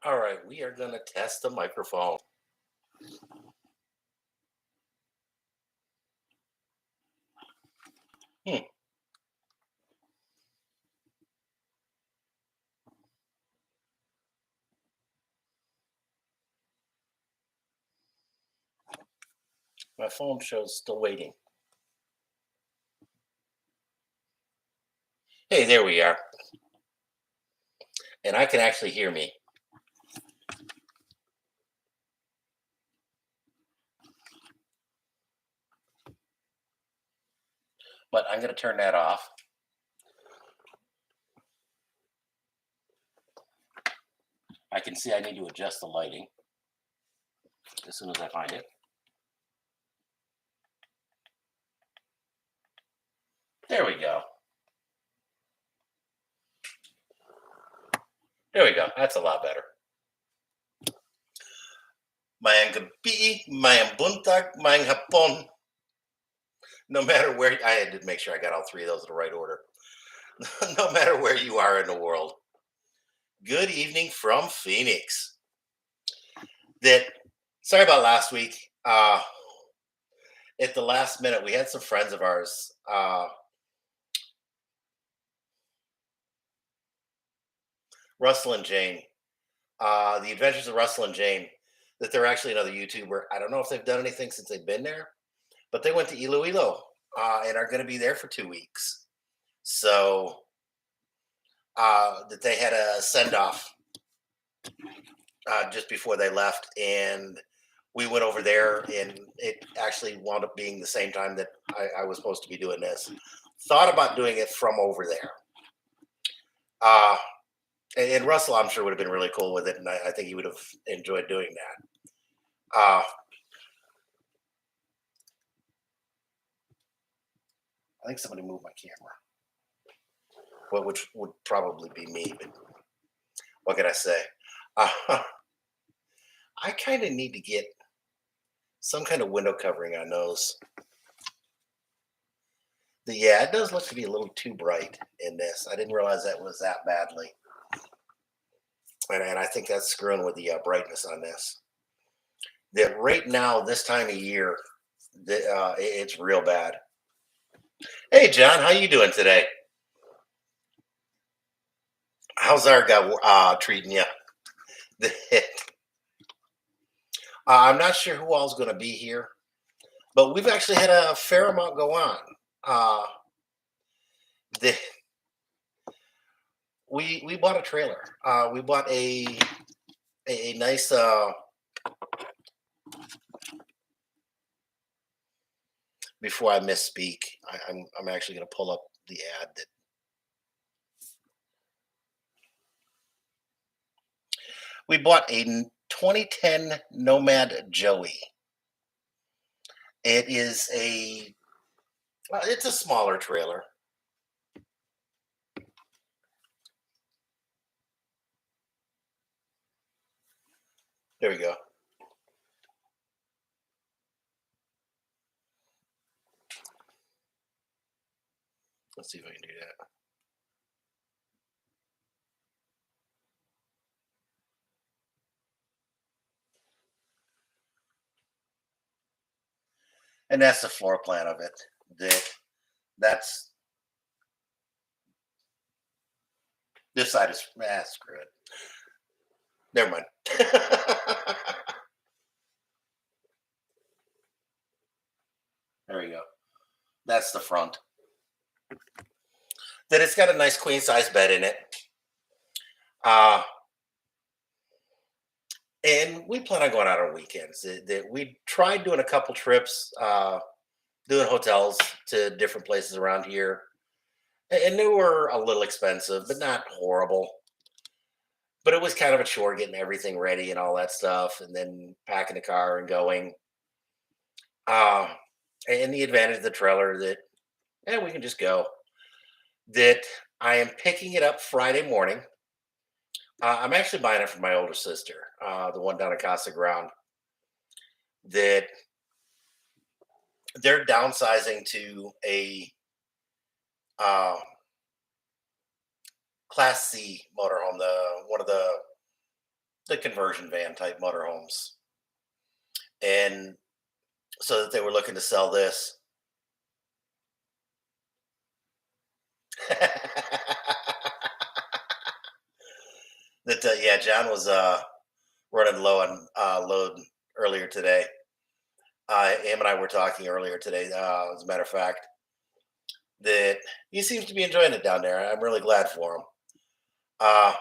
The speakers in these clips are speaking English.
All right, we are going to test the microphone. Hmm, my phone shows still waiting. Hey, there we are. And I can actually hear me. But I'm going to turn that off. I can see I need to adjust the lighting as soon as I find it. There we go. There we go. That's a lot better. Mayang gabi, mayang buntag, mayang hapon. No matter where, I had to make sure I got all three of those in the right order. No matter where you are in the world. Good evening from Phoenix. That sorry about last week. At the last minute, we had some friends of ours, Russell and Jane, the Adventures of Russell and Jane. That they're actually another YouTuber. I don't know if they've done anything since they've been there, but they went to Iloilo and are going to be there for 2 weeks. So that they had a send off just before they left, and we went over there, and it actually wound up being the same time that I was supposed to be doing this. Thought about doing it from over there. Uh, and Russell, I'm sure, would have been really cool with it, and I think he would have enjoyed doing that. I think somebody moved my camera, well, which would probably be me, but what can I say? Uh, I kind of need to get some kind of window covering on those. Yeah, it does look to be a little too bright in this. I didn't realize that was that badly. And I think that's screwing with the brightness on this. That right now, this time of year, it's real bad. Hey, John, how you doing today? How's our guy treating you? I'm not sure who all's going to be here, but we've actually had a fair amount go on. Uh, the, we bought a trailer. We bought a nice. Before I misspeak, I'm actually going to pull up the ad that we bought a 2010 Nomad Joey. It is it's a smaller trailer. There we go. Let's see if I can do that. And that's the floor plan of it. That's this side is screw it. Never mind. There we go. That's the front. Then it's got a nice queen size bed in it. Uh, and we plan on going out on weekends. We tried doing a couple trips, doing hotels to different places around here, and they were a little expensive, but not horrible. But it was kind of a chore getting everything ready and all that stuff, and then packing the car and going. Uh, and the advantage of the trailer that, we can just go. That I am picking it up Friday morning. I'm actually buying it from my older sister, the one down at Casa Grande. That they're downsizing to a uh, Class C motorhome, the one of the the conversion van type motorhomes, and so that they were looking to sell this. That yeah, John was running low on load earlier today. Him and I were talking earlier today. As a matter of fact, that he seems to be enjoying it down there. I'm really glad for him. Uh,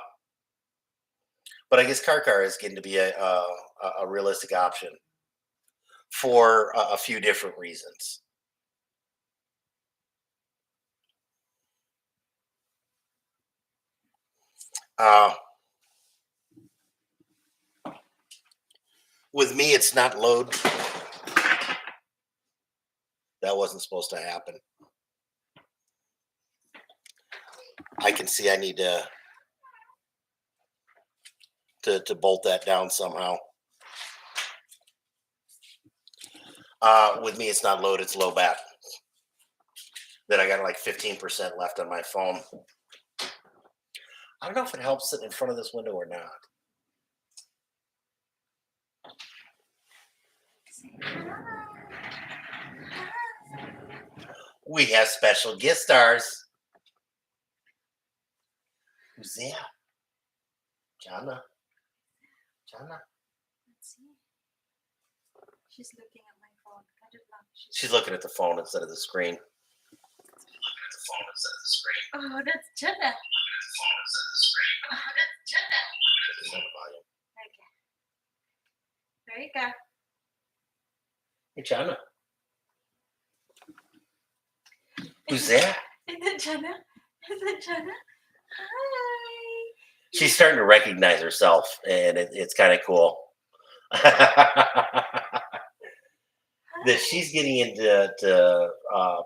but I guess car is getting to be a realistic option for a few different reasons. Uh, with me, it's not load. That wasn't supposed to happen. I can see I need to bolt that down somehow. With me, it's not load, it's low bat. Then I got like 15% left on my phone. I don't know if it helps sitting in front of this window or not. We have special guest stars. Who's there? Jana. Jana. Let's see. She's looking at my phone. She's looking at the phone instead of the screen. Oh, that's Jenna. Oh, that's Jenna. Okay. There you go. Hey, Jana. Who's there? Is it Jenna? Is it Jenna? Hi. She's starting to recognize herself, and it's kind of cool. That she's getting into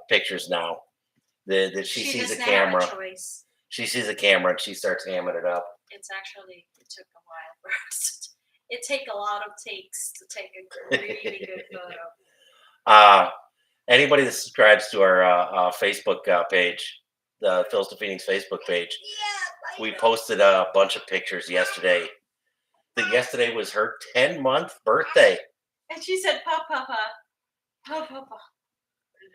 pictures now. That she sees a camera. She sees a camera and she starts hamming it up. It took a while for us. It takes a lot of takes to take a really good photo. Anybody that subscribes to our Facebook page, the Phil's to Phoenix Facebook page, we posted a bunch of pictures yesterday. That yesterday was her 10-month birthday. And she said, Papa. Papa.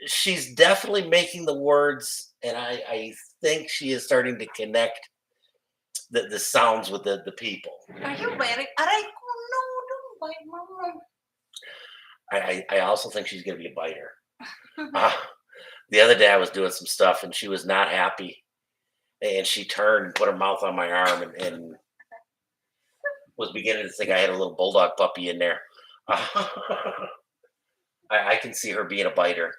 She's definitely making the words, and I think she is starting to connect the sounds with the people. Are you wearing? No, don't bite Mom. I also think she's going to be a biter. The other day I was doing some stuff, and she was not happy, and she turned and put her mouth on my arm and was beginning to think I had a little bulldog puppy in there. I can see her being a biter.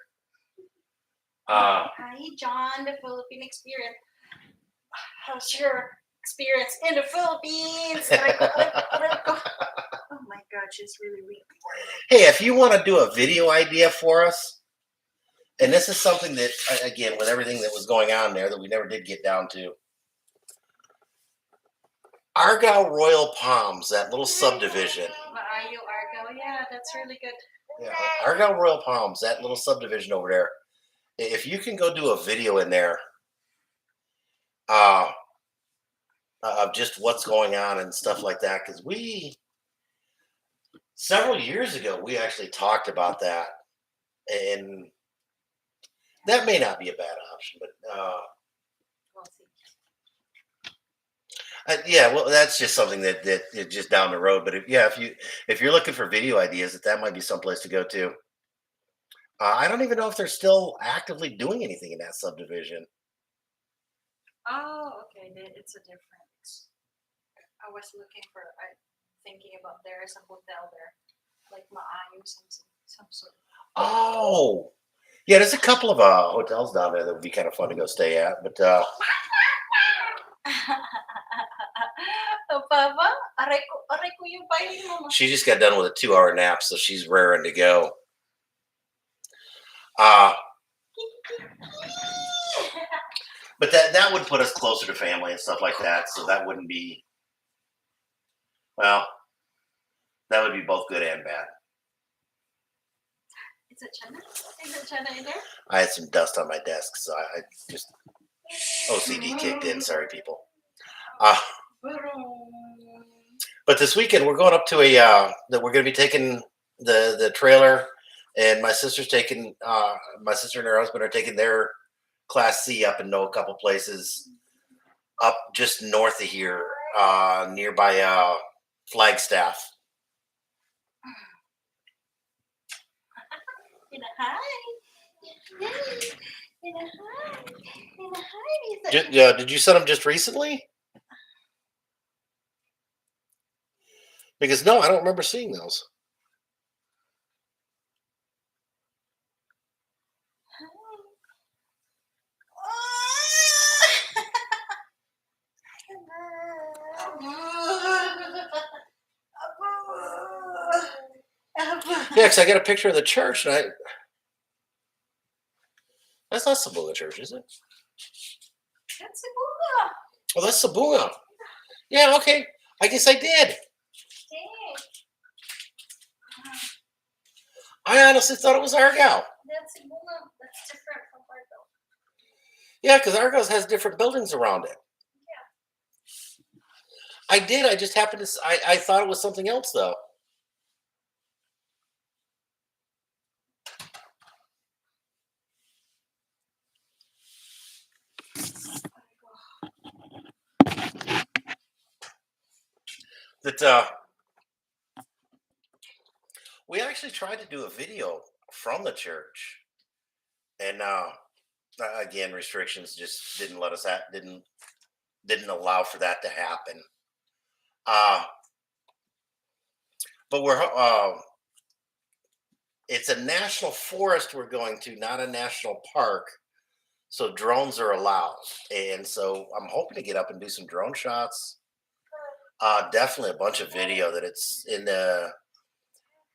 Hi, John, the Philippine experience. How's your experience in the Philippines? Oh my God, she's really weak. Hey, if you want to do a video idea for us, and this is something that, again, with everything that was going on there that we never did get down to, Argyle Royal Palms, that little subdivision. Argyle, yeah, that's really good. Yeah, Argyle Royal Palms, that little subdivision over there. If you can go do a video in there of just what's going on and stuff like that, because several years ago we actually talked about that, and that may not be a bad option, but yeah, well, that's just something that is just down the road. But if you're looking for video ideas, that might be someplace to go to. I don't even know if they're still actively doing anything in that subdivision. Oh, okay. It's a different. I was thinking about there's a hotel there, like Maayo, some sort. Oh, yeah. There's a couple of hotels down there that would be kind of fun to go stay at, but. Oh, Papa, aray ko yung biting mo. She just got done with a 2-hour nap, so she's raring to go. But that would put us closer to family and stuff like that. So that wouldn't be, well, that would be both good and bad. Is it Jenna? Is it Jenna in there? I had some dust on my desk, so I just OCD kicked in. Sorry, people. But this weekend we're going up to a that we're going to be taking the trailer, and my sister and her husband are taking their Class C up and know a couple places up just north of here, nearby Flagstaff. Hi. Hi. Hi. Did you send them just recently? Because no, I don't remember seeing those. Yeah, because I got a picture of the church, and that's not Sabunga Church, is it? That's Sabunga. Oh, that's Sabunga. Yeah, okay. I guess I did. I honestly thought it was Argyle. That's Sabunga. That's different from Argyle. Yeah, because Argyle has different buildings around it. Yeah. I did. I just happened to. I thought it was something else, though. That we actually tried to do a video from the church, and again, restrictions just didn't let us didn't allow for that to happen. Uh, but it's a national forest we're going to, not a national park. So drones are allowed, and so I'm hoping to get up and do some drone shots. Definitely a bunch of video. That it's in the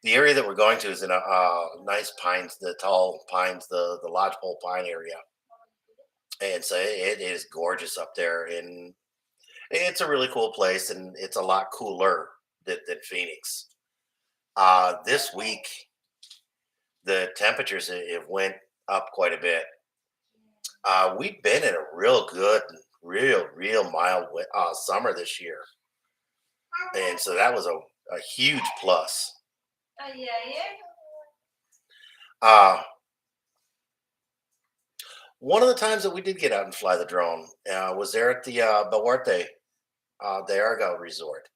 area that we're going to is in a nice pines, the tall pines, the lodgepole pine area, and so it is gorgeous up there, and it's a really cool place, and it's a lot cooler than Phoenix. This week the temperatures have went up quite a bit. We've been in a real good, real mild summer this year, and so that was a huge plus. Yeah. Uh, One of the times that we did get out and fly the drone was there at the Baluarte, the Argyle Resort,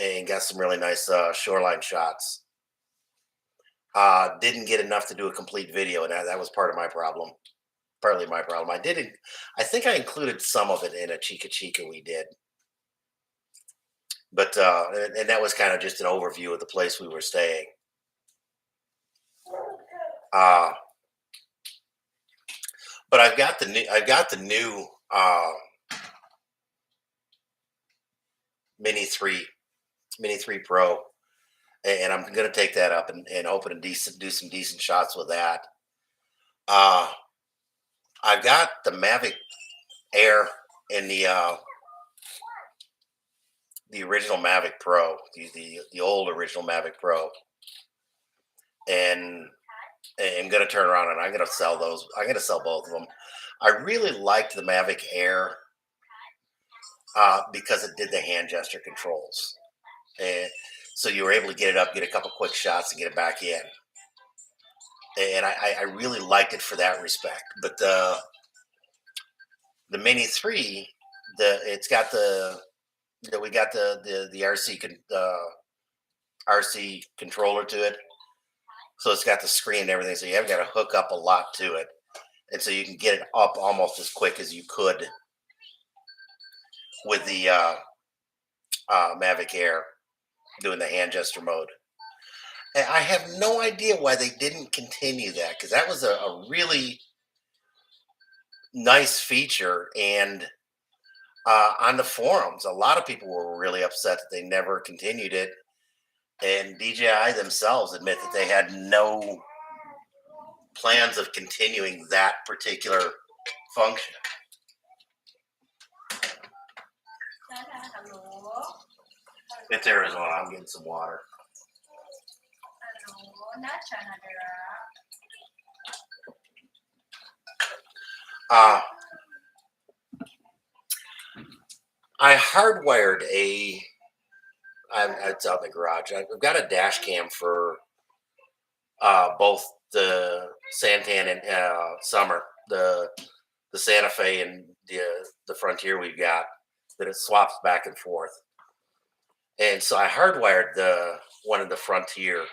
and got some really nice shoreline shots. Didn't get enough to do a complete video, and that was part of my problem. Partly my problem. I think I included some of it in a Chica Chica we did, but and that was kind of just an overview of the place we were staying. Uh, but I've got the new Mini 3 Pro, and I'm going to take that up and open and do some decent shots with that. I've got the Mavic Air in the original Mavic Pro, the old original Mavic Pro, and I'm going to turn around and I'm going to sell those. I'm going to sell both of them. I really liked the Mavic Air because it did the hand gesture controls, and so you were able to get it up, get a couple quick shots, and get it back in. And I really liked it for that respect. But the Mini 3, it's got we got the RC controller to it, so it's got the screen and everything. So you haven't got to hook up a lot to it, and so you can get it up almost as quick as you could with the Mavic Air doing the hand gesture mode. And I have no idea why they didn't continue that, because that was a really nice feature. And on the forums, a lot of people were really upset that they never continued it. And DJI themselves admit that they had no plans of continuing that particular function. It's Arizona. I'm getting some water. I hardwired a It's out in the garage. I've got a dash cam for both the Santan and Summer, the Santa Fe and the Frontier we've got that it swaps back and forth. And so I hardwired the one of the Frontier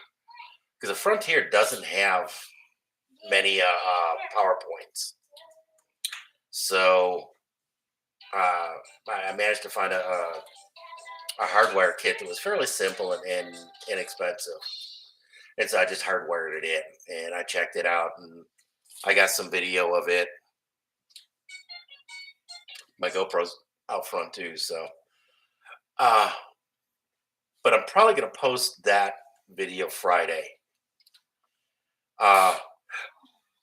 because the Frontier doesn't have many power points. So I managed to find a hardware kit that was fairly simple and inexpensive. And so I just hardwired it in and I checked it out and I got some video of it. My GoPro's out front too. So, uh, but I'm probably going to post that video Friday. Uh,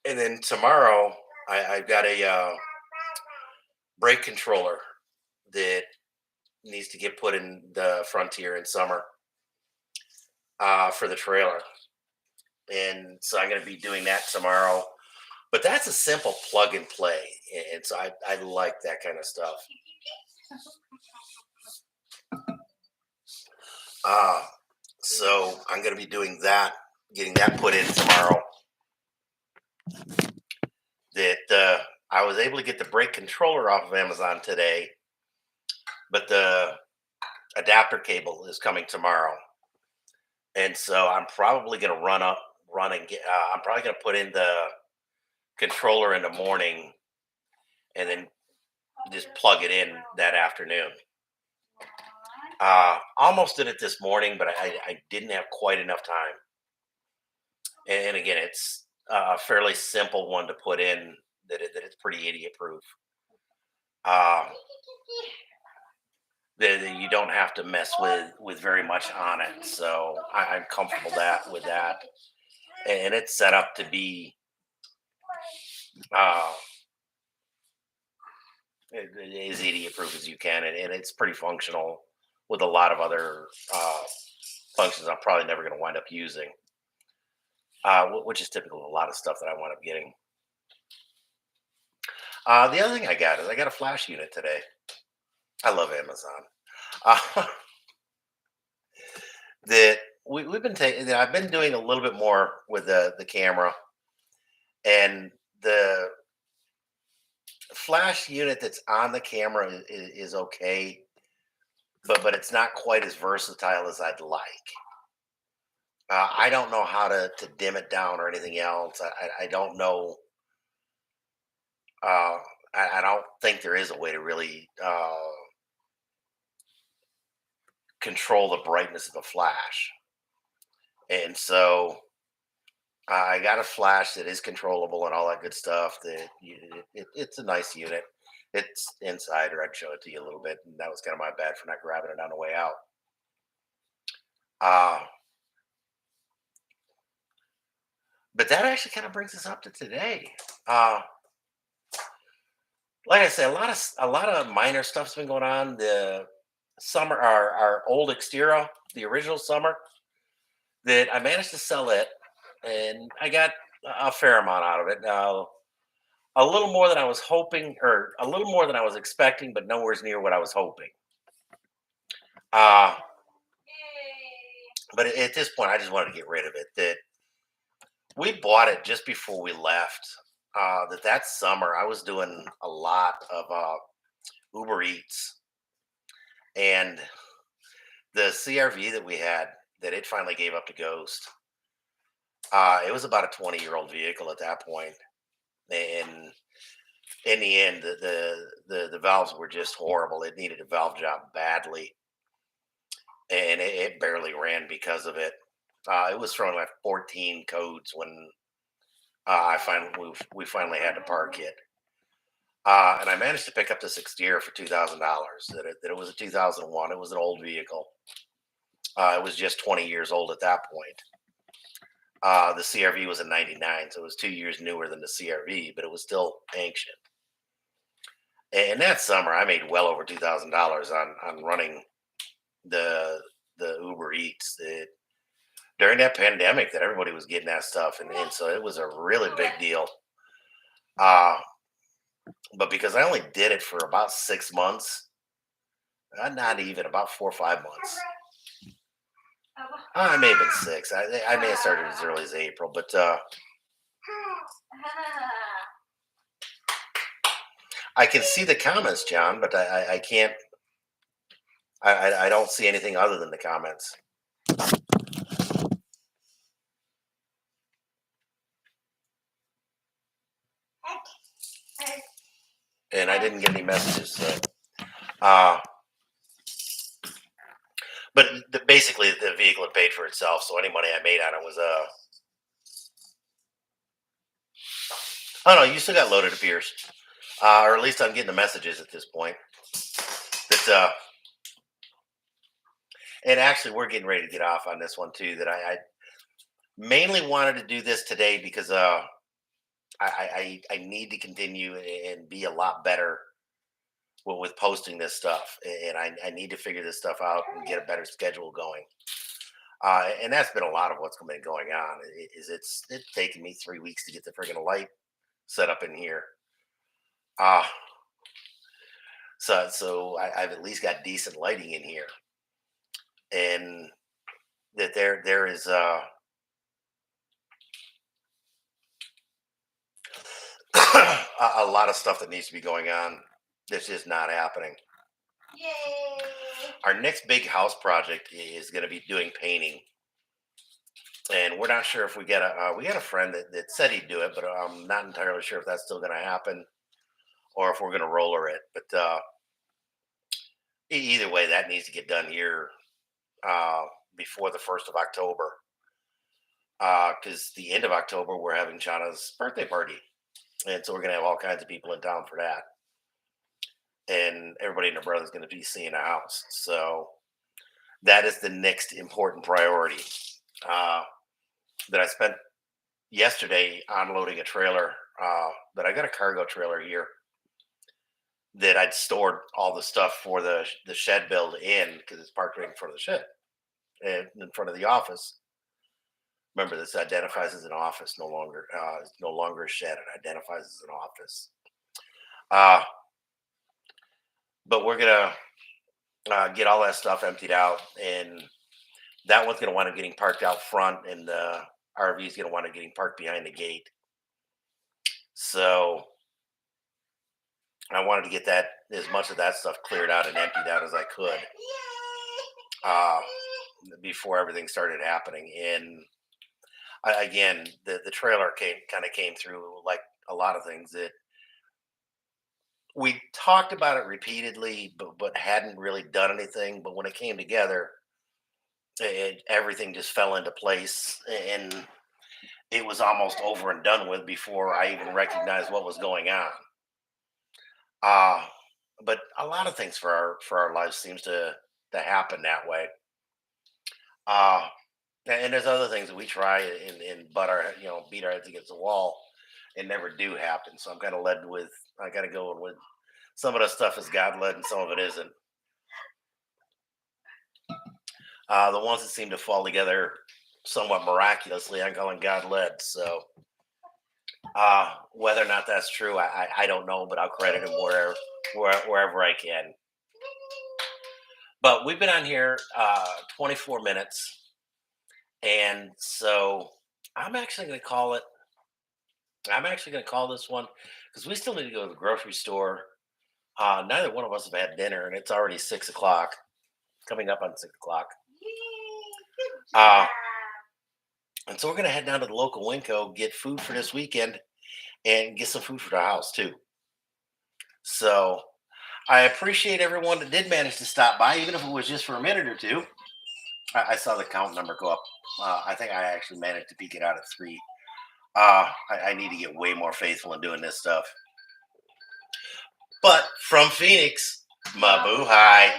and then tomorrow I've got a brake controller that needs to get put in the Frontier in Summer for the trailer. And so I'm going to be doing that tomorrow. But that's a simple plug and play. And so I like that kind of stuff. Uh, so I'm going to be doing that, getting that put in tomorrow. That I was able to get the brake controller off of Amazon today, but the adapter cable is coming tomorrow. And so I'm probably going to run and get, I'm probably going to put in the controller in the morning and then just plug it in that afternoon. Almost did it this morning, but I didn't have quite enough time. And again, it's a fairly simple one to put in that it's pretty idiot proof. That you don't have to mess with very much on it, so I'm comfortable with that. And it's set up to be uh, as idiot proof as you can, and it's pretty functional with a lot of other functions I'm probably never going to wind up using, which is typical of a lot of stuff that I wind up getting. The other thing I got is I got a flash unit today. I love Amazon. That we've been taking. I've been doing a little bit more with the camera, and the flash unit that's on the camera is okay, but it's not quite as versatile as I'd like. I don't know how to dim it down or anything else. I don't know. I don't think there is a way to really control the brightness of the flash. And so I got a flash that is controllable and all that good stuff. It's a nice unit. It's inside, or I'd show it to you a little bit. And that was kind of my bad for not grabbing it on the way out. But that actually kind of brings us up to today. Like I said, a lot of minor stuff's been going on. The Summer, our old Xterra, the original Summer, that I managed to sell it, and I got a fair amount out of it. A little more than I was hoping, or a little more than I was expecting, but nowhere near what I was hoping. Uh, but at this point, I just wanted to get rid of it. That we bought it just before we left. That summer, I was doing a lot of Uber Eats, and the CRV that we had, that it finally gave up to Ghost. It was about a 20-year-old vehicle at that point, and in the end, the valves were just horrible. It needed a valve job badly, and it barely ran because of it. It was throwing like 14 codes when we finally had to park it. And I managed to pick up this Xterra for $2,000. That it was a 2001. It was an old vehicle. It was just 20 years old at that point. The CRV was a 99, so it was 2 years newer than the CRV, but it was still ancient. And that summer, I made well over $2,000 on running the Uber Eats. During that pandemic, that everybody was getting that stuff, and so it was a really big deal. But because I only did it for about 6 months, not even about 4 or 5 months, I may have been 6. I may have started as early as April, but I can see the comments, John, but I can't. I don't see anything other than the comments, and I didn't get any messages. So, uh, but basically, the vehicle had paid for itself. So any money I made on it was oh no, you still got loaded, it appears, or at least I'm getting the messages at this point. That and actually, we're getting ready to get off on this one too. That I mainly wanted to do this today because I need to continue and be a lot better with posting this stuff, and I need to figure this stuff out and get a better schedule going. And that's been a lot of what's been going on. It's taken me 3 weeks to get the friggin' light set up in here. Uh so I've at least got decent lighting in here, and that there is a lot of stuff that needs to be going on that's just not happening. Yay! Our next big house project is going to be doing painting, and we're not sure if we got a friend that said he'd do it, but I'm not entirely sure if that's still going to happen or if we're going to roller it. But either way, that needs to get done here uh, before the 1st of October, because the end of October we're having Chana's birthday party, and so we're going to have all kinds of people in town for that, and everybody and their brother's going to be seeing a house. So that is the next important priority. Uh, that I spent yesterday unloading a trailer. That I got a cargo trailer here that I'd stored all the stuff for the shed build in because it's parked right in front of the shed and in front of the office. Remember, this identifies as an office, no longer it's no longer a shed. It identifies as an office. Uh, but we're gonna get all that stuff emptied out, and that one's gonna wind up getting parked out front, and the RV is gonna wind up getting parked behind the gate. So I wanted to get that as much of that stuff cleared out and emptied out as I could uh, before everything started happening. And again, the trailer came through like a lot of things that we talked about it repeatedly, but hadn't really done anything. But when it came together, everything just fell into place, and it was almost over and done with before I even recognized what was going on. Uh, but a lot of things for our lives seems to happen that way. Uh, and there's other things that we try and butt our beat our heads against the wall and never do happen. So I'm kind of led with I got to go with some of the stuff is God led and some of it isn't. The ones that seem to fall together somewhat miraculously, I'm calling God led. So whether or not that's true, I don't know, but I'll credit him wherever I can. But we've been on here 24 minutes. And so I'm actually going to call it. I'm actually going to call this one because we still need to go to the grocery store. Neither one of us have had dinner, and it's already 6 o'clock, coming up on 6 o'clock. Yay! Good Uh, job. and so we're going to head down to the local Winco, get food for this weekend, and get some food for the house too. So I appreciate everyone that did manage to stop by, even if it was just for a minute or two. I saw the count number go up. I think I actually managed to peak it out at 3. I need to get way more faithful in doing this stuff. But from Phoenix, mabuhay.